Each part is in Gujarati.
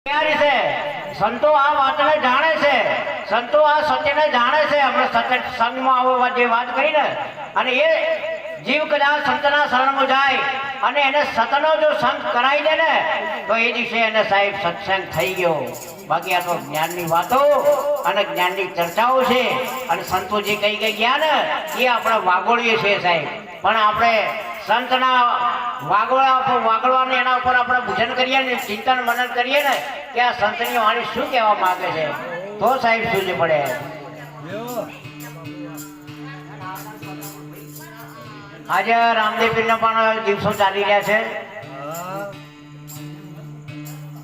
સંતો આ વાતને જાણે છે, સંતો આ સત્યને જાણે છે. આપણે સત્ય સંગમાં આવો જે વાત કરી ને, અને એ જીવ કદાચ સંતના શરણમાં જાય અને એને સતનો જો સંગ કરાવી દે ને, તો એ દિવસે એને સાહેબ સત્સંગ થઈ ગયો. બાકી આ તો જ્ઞાનની વાતો અને જ્ઞાનની ચર્ચાઓ છે. અને સંતો જે કઈ ગયા ને એ આપણે વાગોળીએ છીએ સાહેબ. પણ આપણે સંતના વાગળવાને એના ઉપર આપણે પૂજન કરીએ ને, ચિંતન મનન કરીએ ને કે આ સંતની વાણી શું કહેવા માંગે છે, તો સાહેબ સૂઝ પડે. આજે રામદેવ પીરના પણ દિવસો ચાલી રહ્યા છે.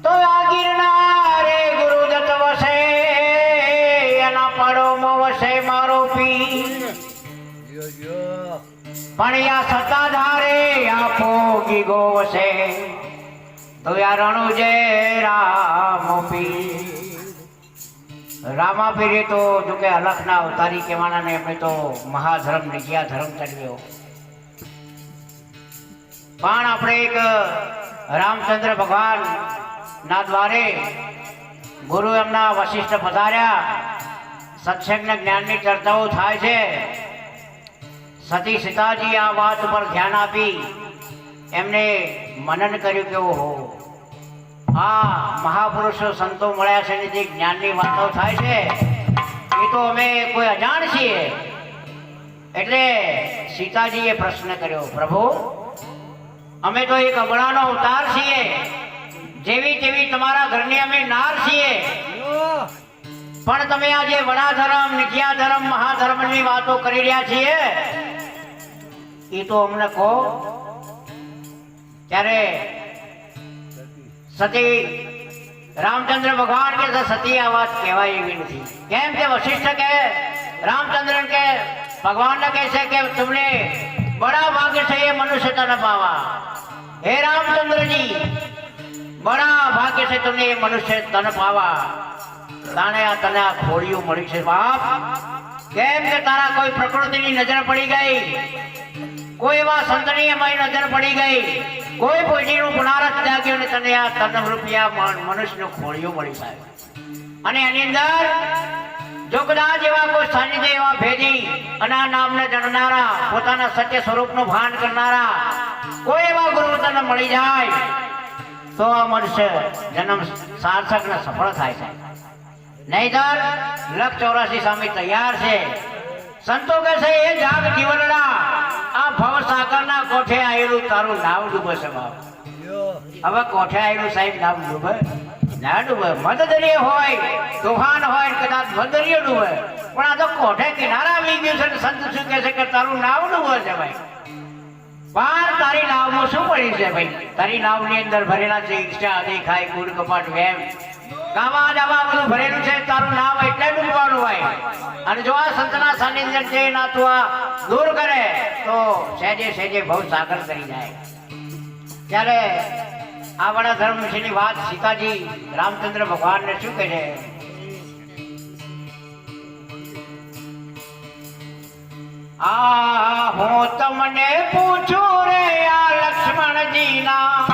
તો આ ગિરનારે ગુરુદત્ત વસે, એના પડોમાં વસે મારો પીર. પણ યા સતાધારે આપો ગીગો વસે, તો યા રણુજે રામ પીર. રામા પીરે તો જોકે અલખના અવતારી કહેવાના ને, એમણે તો મહાધર્મ નિજ્યા ધર્મ ચડ્યો. પણ આપણે એક રામચંદ્ર ભગવાન ના દ્વારે ગુરુ એમના વશિષ્ઠ પધાર્યા. સત્સંગના જ્ઞાનની ચર્ચાઓ થાય છે. સતી સીતાજી આ વાત ઉપર ધ્યાન આપી એમને મનન કર્યું કે ઓહો, આ મહાપુરુષો સંતો મળ્યા છે ને જે જ્ઞાનની વાતો થાય છે એ તો અમે કોઈ અજાણ છીએ. એટલે સીતાજીએ પ્રશ્ન કર્યો, પ્રભુ અમે તો એક અબળાનો અવતાર છીએ, જેવી તેવી તમારા ઘરની અમે નાર છીએ, પણ તમે આ જે વડા ધર્મ, નિજ્યા ધર્મ, મહાધર્મની વાતો કરી રહ્યા છીએ એ તો અમને કહો. ત્યારે સતી રામચંદ્ર ભગવાન કે સતી આ વાત કહેવાય એવી નથી. કેમ કે વશિષ્ઠ કે રામચંદ્ર કે ભગવાનને કહે છે કે તમને બડા ભાગ્ય છે એ મનુષ્ય તન પાવા. હે રામચંદ્રજી, બડા ભાગ્ય છે તમને એ મનુષ્ય તન પાવા. તાણે આ તને આ ખોડિયું મળી છે બાપ. કેમ કે તારા કોઈ પ્રકૃતિની નજર પડી ગઈ, કોઈ એવા સંતની અમારી નજર પડી ગઈ, કોઈ પોઈનું પુનારસ જાગ્યો ને તને આ તન રૂપિયા મનુષ્યનું ખોડિયું મળી સાહેબ. અને એની અંદર જો કદાચ એવા કોઈ સાનિધ્ય એવા ભેદી અને આ નામને જાણનારા, પોતાના સત્ય સ્વરૂપનું ભાન કરનારા કોઈ એવા ગુરુ તને મળી જાય તો આ મનુષ્ય જન્મ સાર્થક ને સફળ થાય છે. નહીતર લખ 84 સામે તૈયાર છે. સંતો કહે છે એ જાગ જીવનડા, આ ભવ સાગરના કોઠે આવેલું તારું નાવ ડૂબે છે બાપ. હવે કોઠે આવેલું સાહેબ નામ ડૂબે ના ડૂબે. મધદરિયે હોય, તોફાન હોય, કદાચ મધદરિયે ડૂબે, પણ આ તો કોઠે કિનારા આવી ગયું છે. સંત શું કહે છે કે તારું નાવ ડૂબે છે ભાઈ. પણ તારી નાવમાં શું પડ્યું છે ભાઈ? તારી નાવની અંદર ભરેલા છે ઈર્ષ્યા, દેખાય, કુડ, કપાટ, વેમ, કાવા દાવા બધું ભરેલું છે. તારું નામ એટલે ડૂબવાનું હોય. અને જો આ સંતના સાનિધ્ય છે ના તું આ દૂર કરે તો સહેજે સહેજે બહુ સાગર કરી જાય. ત્યારે આ વડા ધર્મ વિશેની વાત સીતાજી રામચંદ્ર ભગવાનને શું કહે છે? આ હું તમને પૂછું રે આ લક્ષ્મણજી ના,